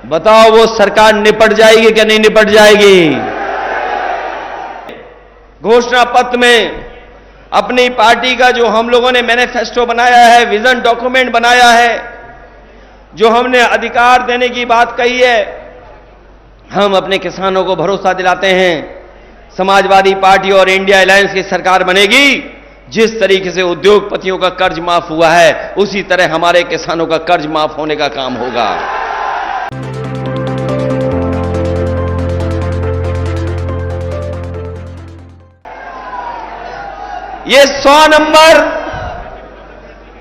बताओ वो सरकार निपट जाएगी कि नहीं निपट जाएगी? घोषणा पत्र में अपनी पार्टी का जो हम लोगों ने मैनिफेस्टो बनाया है, विजन डॉक्यूमेंट बनाया है, जो हमने अधिकार देने की बात कही है, हम अपने किसानों को भरोसा दिलाते हैं समाजवादी पार्टी और इंडिया अलायंस की सरकार बनेगी। जिस तरीके से उद्योगपतियों का कर्ज माफ हुआ है, उसी तरह हमारे किसानों का कर्ज माफ होने का काम होगा। ये 100 नंबर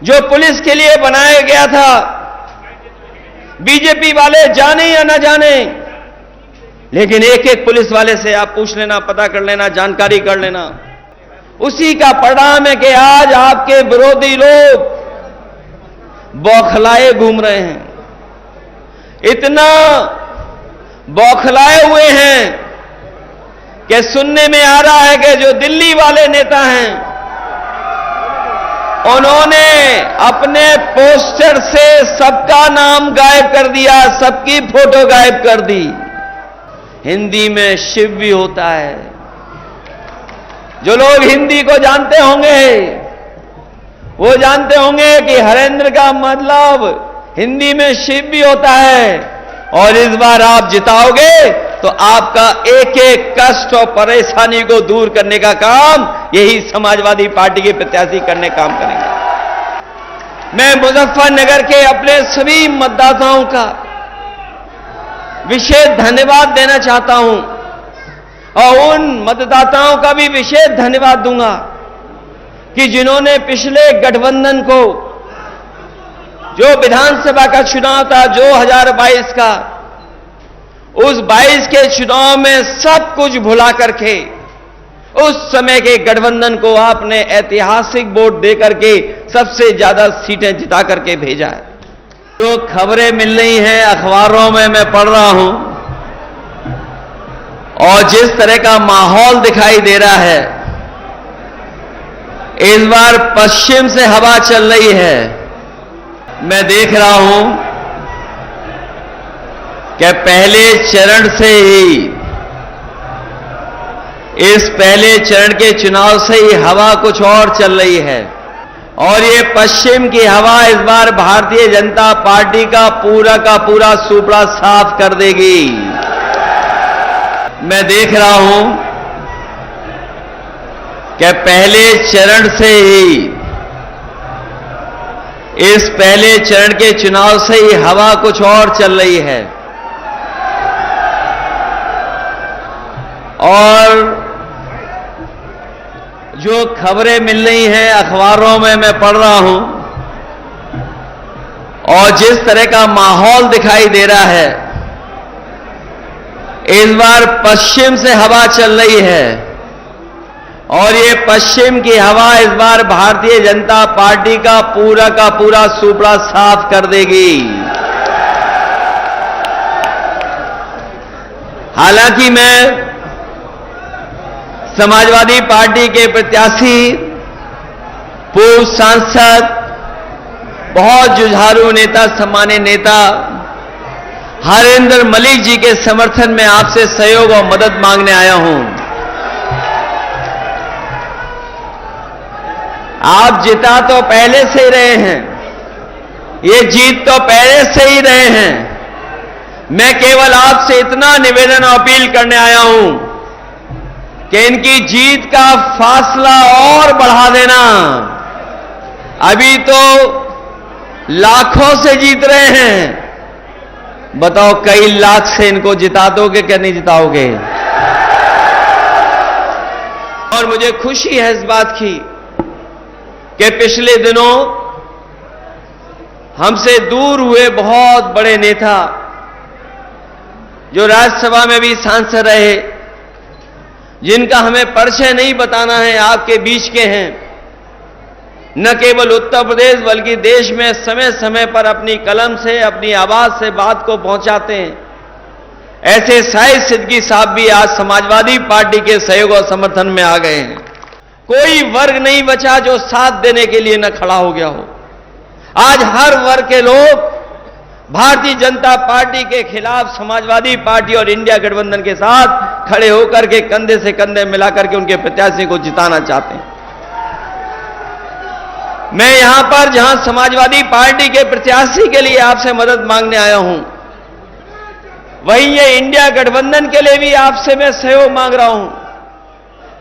जो पुलिस के लिए बनाया गया था, बीजेपी वाले जाने या ना जाने, लेकिन एक एक पुलिस वाले से आप पूछ लेना, पता कर लेना, जानकारी कर लेना, उसी का परिणाम है कि आज आपके विरोधी लोग बौखलाए घूम रहे हैं। इतना बौखलाए हुए हैं कि सुनने में आ रहा है कि जो दिल्ली वाले नेता हैं, उन्होंने अपने पोस्टर से सबका नाम गायब कर दिया, सबकी फोटो गायब कर दी। हिंदी में शिव भी होता है। जो लोग हिंदी को जानते होंगे वो जानते होंगे कि हरेंद्र का मतलब हिंदी में शिव भी होता है। और इस बार आप जिताओगे तो आपका एक एक कष्ट और परेशानी को दूर करने का काम यही समाजवादी पार्टी के प्रत्याशी करने काम करेंगे। मैं मुजफ्फरनगर के अपने सभी मतदाताओं का विशेष धन्यवाद देना चाहता हूं और उन मतदाताओं का भी विशेष धन्यवाद दूंगा कि जिन्होंने पिछले गठबंधन को, जो विधानसभा का चुनाव था 2022 का, उस 22 के चुनाव में सब कुछ भुला करके उस समय के गठबंधन को आपने ऐतिहासिक वोट देकर के सबसे ज्यादा सीटें जिता करके भेजा है। जो खबरें मिल रही हैं अखबारों में मैं पढ़ रहा हूं, और जिस तरह का माहौल दिखाई दे रहा है, इस बार पश्चिम से हवा चल रही है। मैं देख रहा हूं कि पहले चरण से ही, इस पहले चरण के चुनाव से ही हवा कुछ और चल रही है, और ये पश्चिम की हवा इस बार भारतीय जनता पार्टी का पूरा सुपड़ा साफ कर देगी। मैं देख रहा हूं कि पहले चरण से ही, इस पहले चरण के चुनाव से ही हवा कुछ और चल रही है, और जो खबरें मिल रही हैं अखबारों में मैं पढ़ रहा हूं, और जिस तरह का माहौल दिखाई दे रहा है, इस बार पश्चिम से हवा चल रही है, और ये पश्चिम की हवा इस बार भारतीय जनता पार्टी का पूरा सुपड़ा साफ कर देगी। हालांकि मैं समाजवादी पार्टी के प्रत्याशी, पूर्व सांसद, बहुत जुझारू नेता, सम्मानित नेता हरेंद्र मलिक जी के समर्थन में आपसे सहयोग और मदद मांगने आया हूं। आप जिता तो पहले से ही रहे हैं, ये जीत तो पहले से ही रहे हैं। मैं केवल आपसे इतना निवेदन और अपील करने आया हूं कि इनकी जीत का फासला और बढ़ा देना। अभी तो लाखों से जीत रहे हैं, बताओ कई लाख से इनको जिता दोगे क्या नहीं जिताओगे? और मुझे खुशी है इस बात की कि पिछले दिनों हमसे दूर हुए बहुत बड़े नेता, जो राज्यसभा में भी सांसद रहे, जिनका हमें परिचय नहीं बताना है, आपके बीच के हैं, न केवल उत्तर प्रदेश बल्कि देश में समय समय पर अपनी कलम से, अपनी आवाज से बात को पहुंचाते हैं। ऐसे शाहिद सिद्दीकी साहब भी आज समाजवादी पार्टी के सहयोग और समर्थन में आ गए हैं। कोई वर्ग नहीं बचा जो साथ देने के लिए न खड़ा हो गया हो। आज हर वर्ग के लोग भारतीय जनता पार्टी के खिलाफ समाजवादी पार्टी और इंडिया गठबंधन के साथ खड़े होकर के कंधे से कंधे मिलाकर के उनके प्रत्याशी को जिताना चाहते हैं। मैं यहां पर जहां समाजवादी पार्टी के प्रत्याशी के लिए आपसे मदद मांगने आया हूं, वहीं ये इंडिया गठबंधन के लिए भी आपसे मैं सहयोग मांग रहा हूं।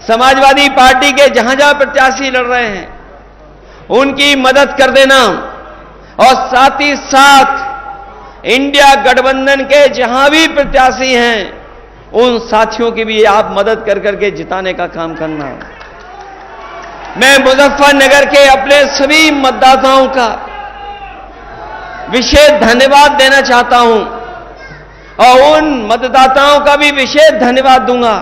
समाजवादी पार्टी के जहां जहां प्रत्याशी लड़ रहे हैं उनकी मदद कर देना, और साथ ही साथ इंडिया गठबंधन के जहां भी प्रत्याशी हैं उन साथियों की भी आप मदद कर करके जिताने का काम करना। मैं मुजफ्फरनगर के अपने सभी मतदाताओं का विशेष धन्यवाद देना चाहता हूं, और उन मतदाताओं का भी विशेष धन्यवाद दूंगा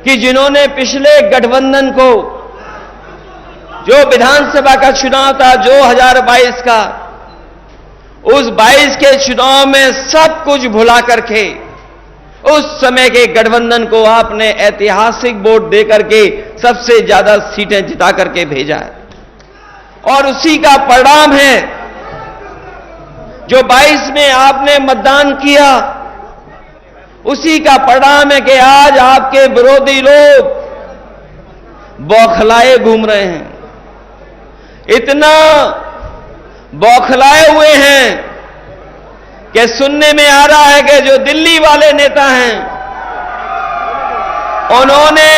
कि जिन्होंने पिछले गठबंधन को, जो विधानसभा का चुनाव था 2022 का, उस 22 के चुनाव में सब कुछ भुला करके उस समय के गठबंधन को आपने ऐतिहासिक वोट देकर के सबसे ज्यादा सीटें जिता करके भेजा है, और उसी का परिणाम है जो 22 में आपने मतदान किया, उसी का परिणाम है कि आज आपके विरोधी लोग बौखलाए घूम रहे हैं। इतना बौखलाए हुए हैं कि सुनने में आ रहा है कि जो दिल्ली वाले नेता हैं उन्होंने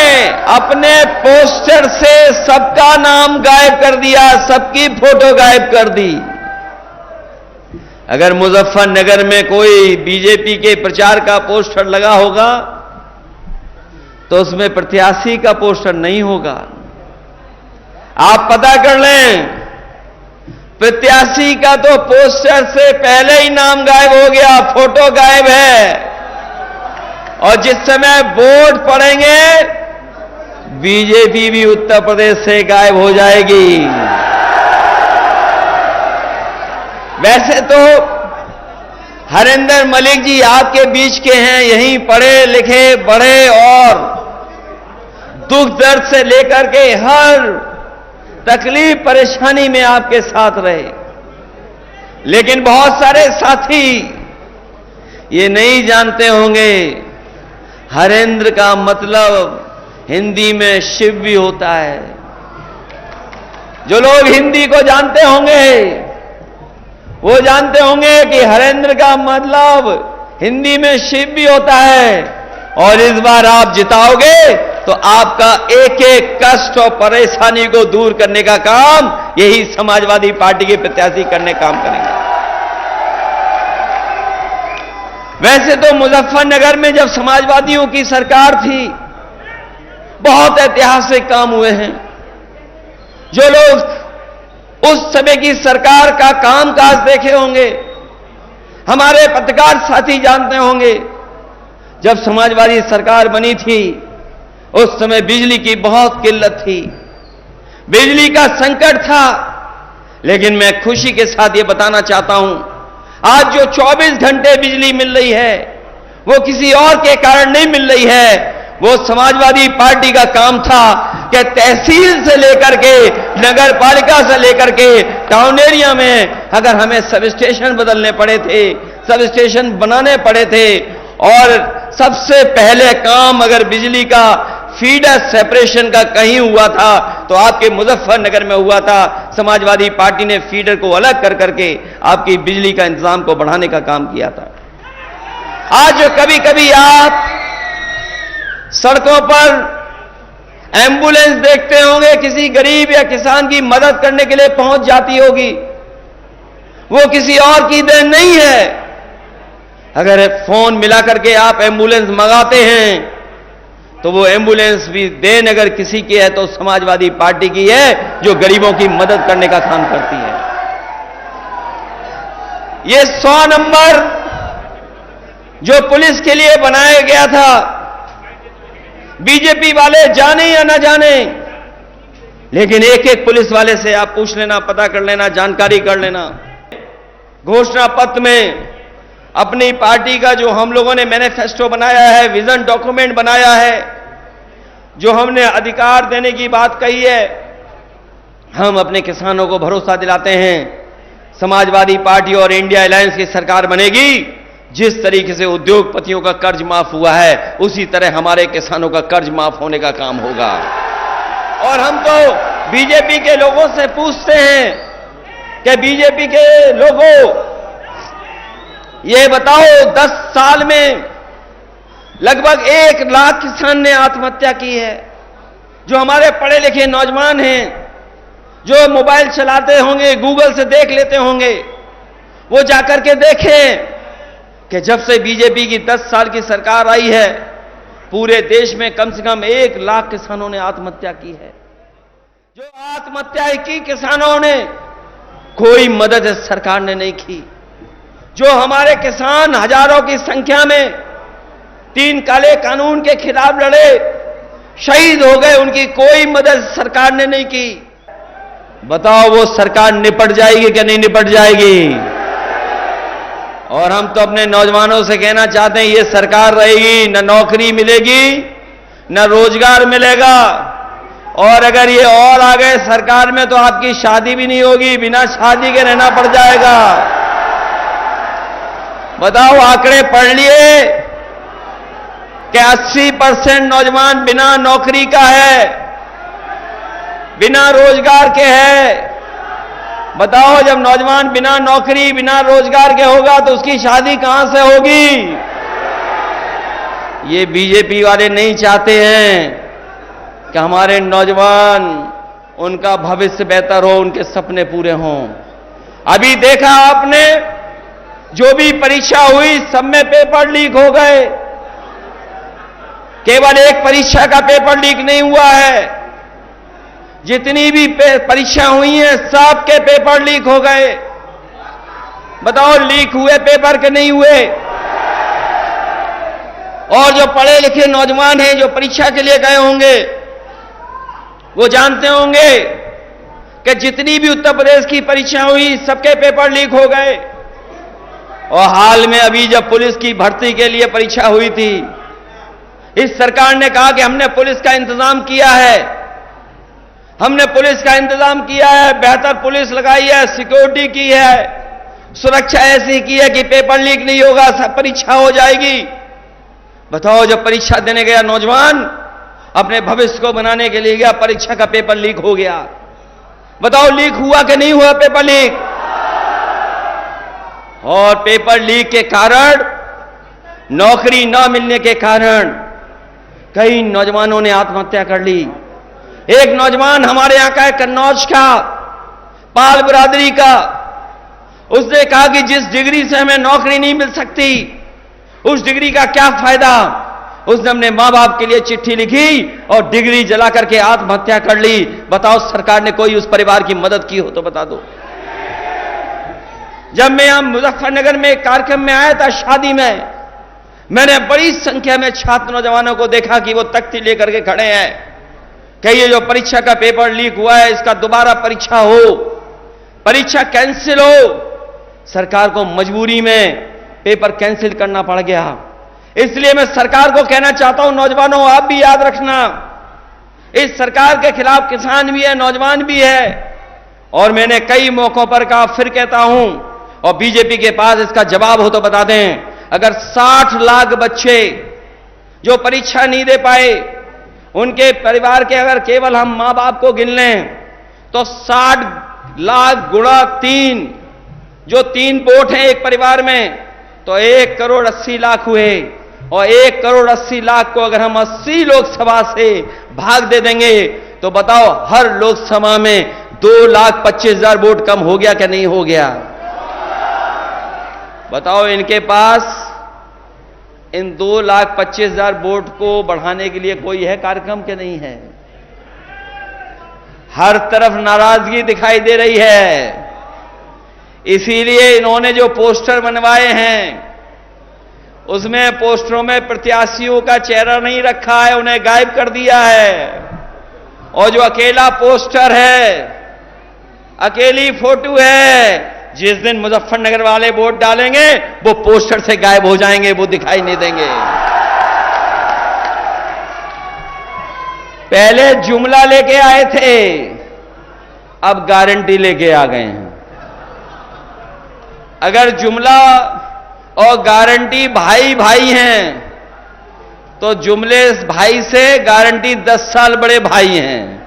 अपने पोस्टर से सबका नाम गायब कर दिया, सबकी फोटो गायब कर दी। अगर मुजफ्फरनगर में कोई बीजेपी के प्रचार का पोस्टर लगा होगा तो उसमें प्रत्याशी का पोस्टर नहीं होगा। आप पता कर लें, प्रत्याशी का तो पोस्टर से पहले ही नाम गायब हो गया, फोटो गायब है, और जिस समय वोट पड़ेंगे बीजेपी भी उत्तर प्रदेश से गायब हो जाएगी। वैसे तो हरेंद्र मलिक जी आपके बीच के हैं, यहीं पढ़े लिखे बड़े और दुख दर्द से लेकर के हर तकलीफ परेशानी में आपके साथ रहे, लेकिन बहुत सारे साथी ये नहीं जानते होंगे हरेंद्र का मतलब हिंदी में शिव भी होता है। जो लोग हिंदी को जानते होंगे वो जानते होंगे कि हरेंद्र का मतलब हिंदी में शिव भी होता है, और इस बार आप जिताओगे तो आपका एक एक कष्ट और परेशानी को दूर करने का काम यही समाजवादी पार्टी के प्रत्याशी करने काम करेंगे। वैसे तो मुजफ्फरनगर में जब समाजवादियों की सरकार थी बहुत ऐतिहासिक काम हुए हैं। जो लोग उस समय की सरकार का कामकाज देखे होंगे, हमारे पत्रकार साथी जानते होंगे, जब समाजवादी सरकार बनी थी उस समय बिजली की बहुत किल्लत थी, बिजली का संकट था। लेकिन मैं खुशी के साथ ये बताना चाहता हूं, आज जो 24 घंटे बिजली मिल रही है वो किसी और के कारण नहीं मिल रही है, वो समाजवादी पार्टी का काम था कि तहसील से लेकर के नगर पालिका से लेकर के टाउन एरिया में अगर हमें सब स्टेशन बदलने पड़े थे, सब स्टेशन बनाने पड़े थे, और सबसे पहले काम अगर बिजली का फीडर सेपरेशन का कहीं हुआ था तो आपके मुजफ्फरनगर में हुआ था। समाजवादी पार्टी ने फीडर को अलग कर करके आपकी बिजली का इंतजाम को बढ़ाने का काम किया था। आज जो कभी कभी आप सड़कों पर एम्बुलेंस देखते होंगे, किसी गरीब या किसान की मदद करने के लिए पहुंच जाती होगी, वो किसी और की देन नहीं है। अगर फोन मिला करके आप एम्बुलेंस मंगाते हैं तो वो एम्बुलेंस भी देन अगर किसी की है तो समाजवादी पार्टी की है, जो गरीबों की मदद करने का काम करती है। ये 100 नंबर जो पुलिस के लिए बनाया गया था, बीजेपी वाले जाने या ना जाने, लेकिन एक एक पुलिस वाले से आप पूछ लेना, पता कर लेना, जानकारी कर लेना। घोषणा पत्र में अपनी पार्टी का जो हम लोगों ने मैनिफेस्टो बनाया है, विजन डॉक्यूमेंट बनाया है, जो हमने अधिकार देने की बात कही है, हम अपने किसानों को भरोसा दिलाते हैं समाजवादी पार्टी और इंडिया अलायंस की सरकार बनेगी, जिस तरीके से उद्योगपतियों का कर्ज माफ हुआ है, उसी तरह हमारे किसानों का कर्ज माफ होने का काम होगा। और हम तो बीजेपी के लोगों से पूछते हैं कि बीजेपी के लोगों, ये बताओ 10 साल में लगभग 1 लाख किसान ने आत्महत्या की है। जो हमारे पढ़े लिखे नौजवान हैं, जो मोबाइल चलाते होंगे, गूगल से देख लेते होंगे, वो जाकर के देखें कि जब से बीजेपी की 10 साल की सरकार आई है, पूरे देश में कम से कम 1 लाख किसानों ने आत्महत्या की है। जो आत्महत्या की किसानों ने, कोई मदद सरकार ने नहीं की। जो हमारे किसान हजारों की संख्या में 3 काले कानून के खिलाफ लड़े, शहीद हो गए, उनकी कोई मदद सरकार ने नहीं की। बताओ वो सरकार निपट जाएगी कि नहीं निपट जाएगी? और हम तो अपने नौजवानों से कहना चाहते हैं, ये सरकार रहेगी न नौकरी मिलेगी न रोजगार मिलेगा, और अगर ये और आ गए सरकार में तो आपकी शादी भी नहीं होगी, बिना शादी के रहना पड़ जाएगा। बताओ, आंकड़े पढ़ लिए कि 80% नौजवान बिना नौकरी का है, बिना रोजगार के है। बताओ, जब नौजवान बिना नौकरी बिना रोजगार के होगा तो उसकी शादी कहां से होगी? ये बीजेपी वाले नहीं चाहते हैं कि हमारे नौजवान, उनका भविष्य बेहतर हो, उनके सपने पूरे हों। अभी देखा आपने, जो भी परीक्षा हुई सब में पेपर लीक हो गए। केवल एक परीक्षा का पेपर लीक नहीं हुआ है, जितनी भी परीक्षा हुई हैं सबके पेपर लीक हो गए। बताओ, लीक हुए पेपर के नहीं हुए? और जो पढ़े लिखे नौजवान हैं, जो परीक्षा के लिए गए होंगे, वो जानते होंगे कि जितनी भी उत्तर प्रदेश की परीक्षा हुई सबके पेपर लीक हो गए। और हाल में अभी जब पुलिस की भर्ती के लिए परीक्षा हुई थी, इस सरकार ने कहा कि हमने पुलिस का इंतजाम किया है, हमने पुलिस का इंतजाम किया है, बेहतर पुलिस लगाई है, सिक्योरिटी की है, सुरक्षा ऐसी की है कि पेपर लीक नहीं होगा, सब परीक्षा हो जाएगी। बताओ, जब परीक्षा देने गया नौजवान, अपने भविष्य को बनाने के लिए गया, परीक्षा का पेपर लीक हो गया। बताओ, लीक हुआ कि नहीं हुआ पेपर लीक? और पेपर लीक के कारण, नौकरी न मिलने के कारण कई नौजवानों ने आत्महत्या कर ली। एक नौजवान हमारे यहां का है, कन्नौज का, पाल बिरादरी का, उसने कहा कि जिस डिग्री से हमें नौकरी नहीं मिल सकती, उस डिग्री का क्या फायदा। उसने अपने मां बाप के लिए चिट्ठी लिखी और डिग्री जला करके आत्महत्या कर ली। बताओ, सरकार ने कोई उस परिवार की मदद की हो तो बता दो। जब मैं यहां मुजफ्फरनगर में एक कार्यक्रम में आया था, शादी में, मैंने बड़ी संख्या में छात्र नौजवानों को देखा कि वो तख्ती लेकर के खड़े हैं कि ये जो परीक्षा का पेपर लीक हुआ है, इसका दोबारा परीक्षा हो, परीक्षा कैंसिल हो। सरकार को मजबूरी में पेपर कैंसिल करना पड़ गया। इसलिए मैं सरकार को कहना चाहता हूं, नौजवानों, आप भी याद रखना, इस सरकार के खिलाफ किसान भी है, नौजवान भी है। और मैंने कई मौकों पर कहा, फिर कहता हूं, और बीजेपी के पास इसका जवाब हो तो बता दें, अगर 60 लाख बच्चे जो परीक्षा नहीं दे पाए, उनके परिवार के अगर केवल हम मां बाप को गिन लें तो 60 लाख गुणा 3, जो 3 वोट हैं एक परिवार में, तो 1 करोड़ 80 लाख हुए। और 1 करोड़ 80 लाख को अगर हम 80 लोकसभा से भाग दे देंगे तो बताओ, हर लोकसभा में 2,25,000 वोट कम हो गया क्या नहीं हो गया? बताओ, इनके पास इन 2,25,000 वोट को बढ़ाने के लिए कोई है कार्यक्रम के नहीं है? हर तरफ नाराजगी दिखाई दे रही है। इसीलिए इन्होंने जो पोस्टर बनवाए हैं, उसमें पोस्टरों में प्रत्याशियों का चेहरा नहीं रखा है, उन्हें गायब कर दिया है। और जो अकेला पोस्टर है, अकेली फोटो है, जिस दिन मुजफ्फरनगर वाले वोट डालेंगे वो पोस्टर से गायब हो जाएंगे, वो दिखाई नहीं देंगे। पहले जुमला लेके आए थे, अब गारंटी लेके आ गए हैं। अगर जुमला और गारंटी भाई भाई हैं तो जुमले भाई से गारंटी 10 साल बड़े भाई हैं।